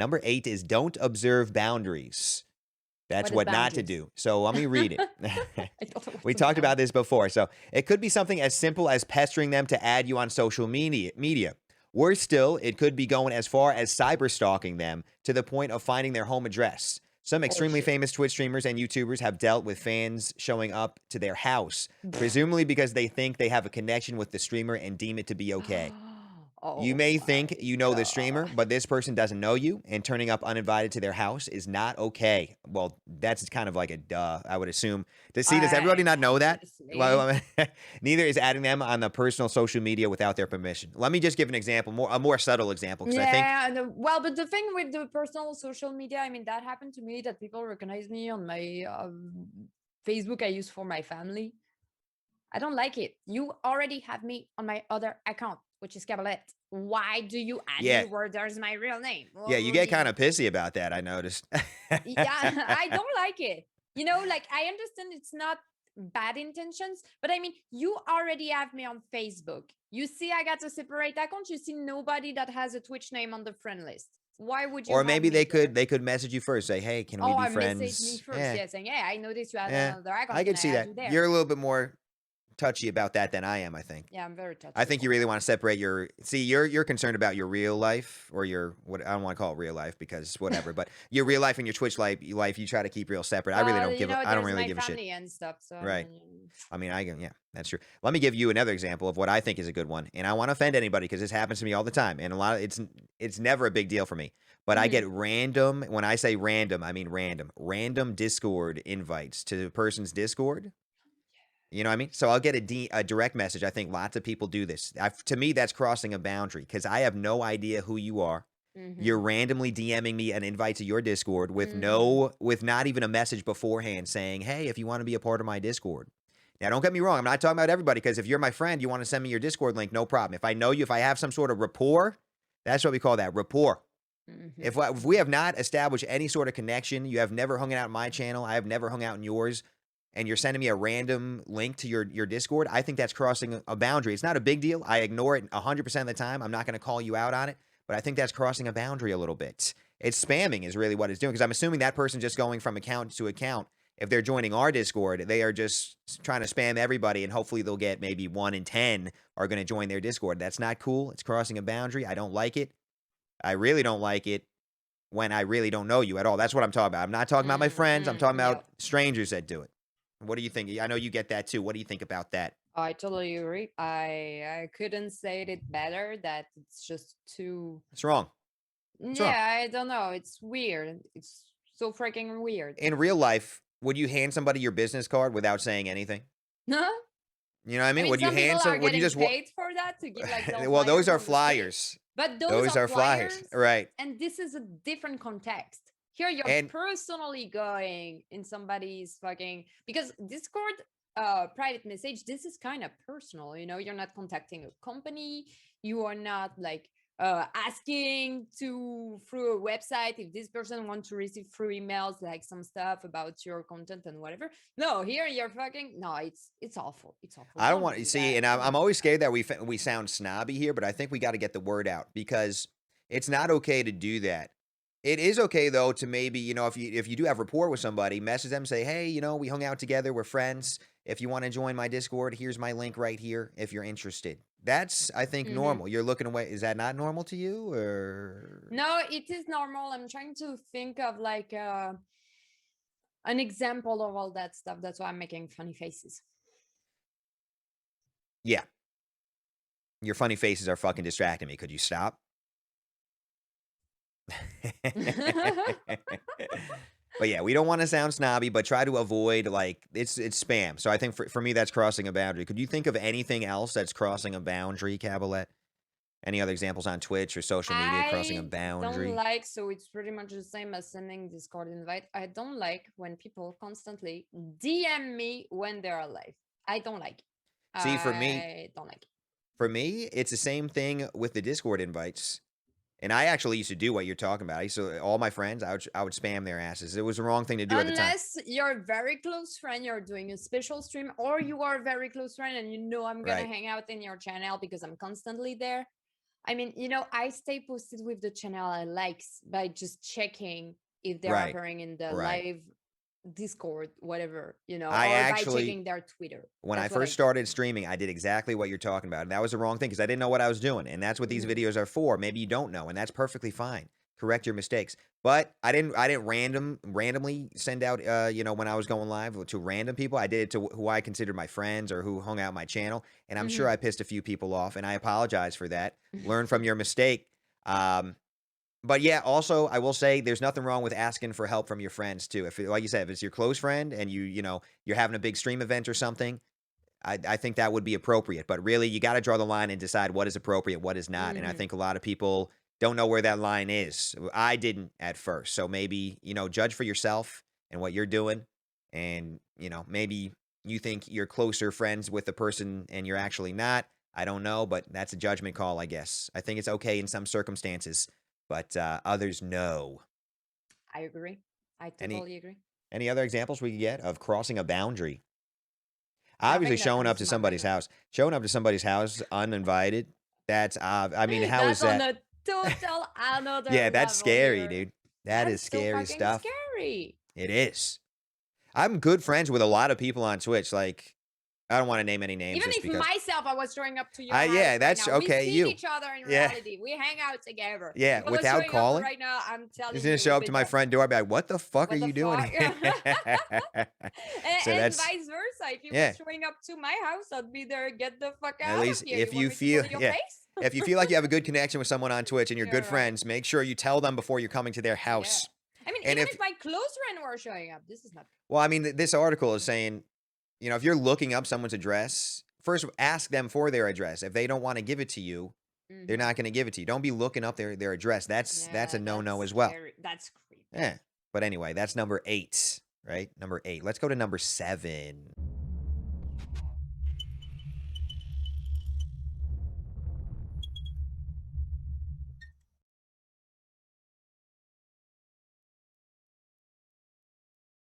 Number 8 is don't observe boundaries. That's What is what not to boundaries? do. So let me read it. I don't know We what's a talked about boundary. this before. So it could be something as simple as pestering them to add you on social media. Worse still, it could be going as far as cyber stalking them to the point of finding their home address. Some Oh extremely shit. famous Twitch streamers and YouTubers have dealt with fans showing up to their house, presumably because they think they have a connection with the streamer and deem it to be okay. You Oh may my think you know the streamer, god. but this person doesn't know you, and turning up uninvited to their house is not okay. Well, that's kind of like a duh, I would assume. Does everybody not know that? Obviously. Well, neither is adding them on the personal social media without their permission. Let me just give an example, a more subtle example, because I think, Yeah, well, but the thing with the personal social media, I mean, that happened to me that people recognize me on my Facebook I use for my family. I don't like it. You already have me on my other account, which is Cabalet. Why do you add me yeah, where there's my real name? yeah, you get kind of pissy about that, I noticed. Yeah, I don't like it. Like I understand it's not bad intentions, but I mean, you already have me on Facebook. You see, I got a separate account. You see, nobody that has a Twitch name on the friend list. Why would you Or have maybe me there? they could message you first, say, "Hey, can we Oh, be I message me friends?" first. Yeah, saying, "Hey, I noticed you had Yeah, another I account. Can could I see add that. you there?" You're a little bit more touchy about that than I am, I think. Yeah, I'm very I touchy think you about really that. want to separate you're concerned about your real life or your what I don't want to call it real life because whatever, but your real life and your Twitch life you try to keep real separate. Well, I don't there's really my give a shit. family and stuff. So I Right. mean, I mean, yeah, that's true. Let me give you another example of what I think is a good one. And I want to offend anybody because this happens to me all the time. And a lot of it's never a big deal for me. But I get mhm. random, when I say random, I mean random Discord invites to the person's Discord. You know what I mean? So I'll get a direct message. I think lots of people do this. To me, that's crossing a boundary because I have no idea who you are. You're Mhm. randomly DMing me an invite to your Discord Mhm. with not even a message beforehand saying, "Hey, if you want to be a part of my Discord." Now, don't get me wrong. I'm not talking about everybody because if you're my friend, you want to send me your Discord link, no problem. If I know you, if I have some sort of rapport, that's what we call that rapport. Mhm. If we have not established any sort of connection, you have never hung out in my channel, I have never hung out in yours, and you're sending me a random link to your Discord, I think that's crossing a boundary. It's not a big deal. I ignore it 100% of the time. I'm not going to call you out on it, but I think that's crossing a boundary a little bit. It's spamming is really what it's doing because I'm assuming that person's just going from account to account. If they're joining our Discord, they are just trying to spam everybody and hopefully they'll get maybe 1 in 10 are going to join their Discord. That's not cool. It's crossing a boundary. I don't like it. I really don't like it when I really don't know you at all. That's what I'm talking about. I'm not talking about my friends. I'm talking Yeah, about strangers that do it. What do you think? I know you get that too. What do you think about that? I totally agree. I couldn't say it better. That it's just too. It's wrong. It's wrong. Yeah, I don't know. It's weird. It's so freaking weird. In real life, would you hand somebody your business card without saying anything? I You know what I mean? mean, Would you some people hand are some? Would you getting just? paid for that to give like little Well, those flyers are on the street, flyers. but those Those are are flyers, flyers, right? and this is a different context. Here, you're And personally going in somebody's fucking because Discord private message, this is kind of personal, you're not contacting a company, you are not like asking to through a website if this person wants to receive through emails like some stuff about your content and whatever. No, here you're fucking no, it's awful. It's awful. I don't Don't want to do see, that. and I'm Don't do always that. scared that we sound snobby here, but I think we got to get the word out because it's not okay to do that. It is okay though to maybe if you do have rapport with somebody, message them, say, hey, we hung out together, we're friends. If you want to join my Discord, here's my link right here. If you're interested, that's I think Hmm. normal. You're looking away. Is that not normal to you, or No, it is normal. I'm trying to think of like an example of all that stuff. That's why I'm making funny faces. yeah? Your funny faces are fucking distracting me. Could you stop? But yeah, we don't want to sound snobby, but try to avoid like it's spam. So I think for me that's crossing a boundary. Could you think of anything else that's crossing a boundary, Cabalet? Any other examples on Twitch or social media crossing a I don't boundary? like, so it's pretty much the same as sending Discord invite. I don't like when people constantly DM me when they're alive. I don't like it. See, I don't like it. it's the same thing with the Discord invites. And I actually used to do what you're talking about. I used to all my friends, I would spam their asses. It was the wrong thing to do at the time. Unless you're a very close friend, you're doing a special stream, or you are a very close friend and I'm gonna Right. hang out in your channel because I'm constantly there. I mean, I stay posted with the channel I likes by just checking if they are Right. appearing in the Right. live Discord, whatever, I or by actually checking their Twitter. when I That's what I first do. started streaming, I did exactly what you're talking about, and that was the wrong thing because I didn't know what I was doing, and that's what these Mhm. videos are for. Maybe you don't know, and that's perfectly fine. Correct your mistakes. But I didn't randomly send out when I was going live to random people. I did it to who I considered my friends or who hung out my channel, and I'm sure Mhm. I pissed a few people off, and I apologize for that. Learn from your mistake. Um, but yeah, also I will say there's nothing wrong with asking for help from your friends too. If like you said, if it's your close friend and you're having a big stream event or something, I think that would be appropriate. But really, you got to draw the line and decide what is appropriate, what is not. And I Mhm. think a lot of people don't know where that line is. I didn't at first. So maybe, judge for yourself and what you're doing. And, maybe you think you're closer friends with the person and you're actually not. I don't know, but that's a judgment call, I guess. I think it's okay in some circumstances, but others no. I agree. I Any totally agree. any other examples we could get of crossing a boundary? Obviously, Nothing that comes to my mind right now. showing up to somebody's house uninvited, that's, I mean, how is That's on that? a total another Yeah, that's level scary, here. dude. That is That's so scary fucking stuff. scary. It is. I'm good friends with a lot of people on Twitch, like, I don't wanna name any names Even just if because myself, I was showing up to your I house yeah, right that's now. We okay, seen you. each other in Yeah, reality. We hang out together. yeah, If I was without showing up calling, right now, I'm just telling gonna you, show we've up to been my there. front door, I'd be like, "What the fuck are What the you doing fuck? here?" So And that's vice versa. If you yeah. was showing up to my house, I'd be there. Get the fuck At out of least here. You if want you me to bully feel your yeah. face? If you feel like you have a good connection with someone on Twitch and you're good You're right. friends, make sure you tell them before you're coming to their Yeah. house. I mean, And even if if my close friend were showing up, this is not well, I mean, this article is saying, if you're looking up someone's address, first ask them for their address. If they don't want to give it to you, good. they're not going to give it to you. Don't be looking up their address. That's a Yeah, that's no-no as well. scary. That's creepy. Yeah. But anyway, that's number 8, right? Number 8. Let's go to number 7.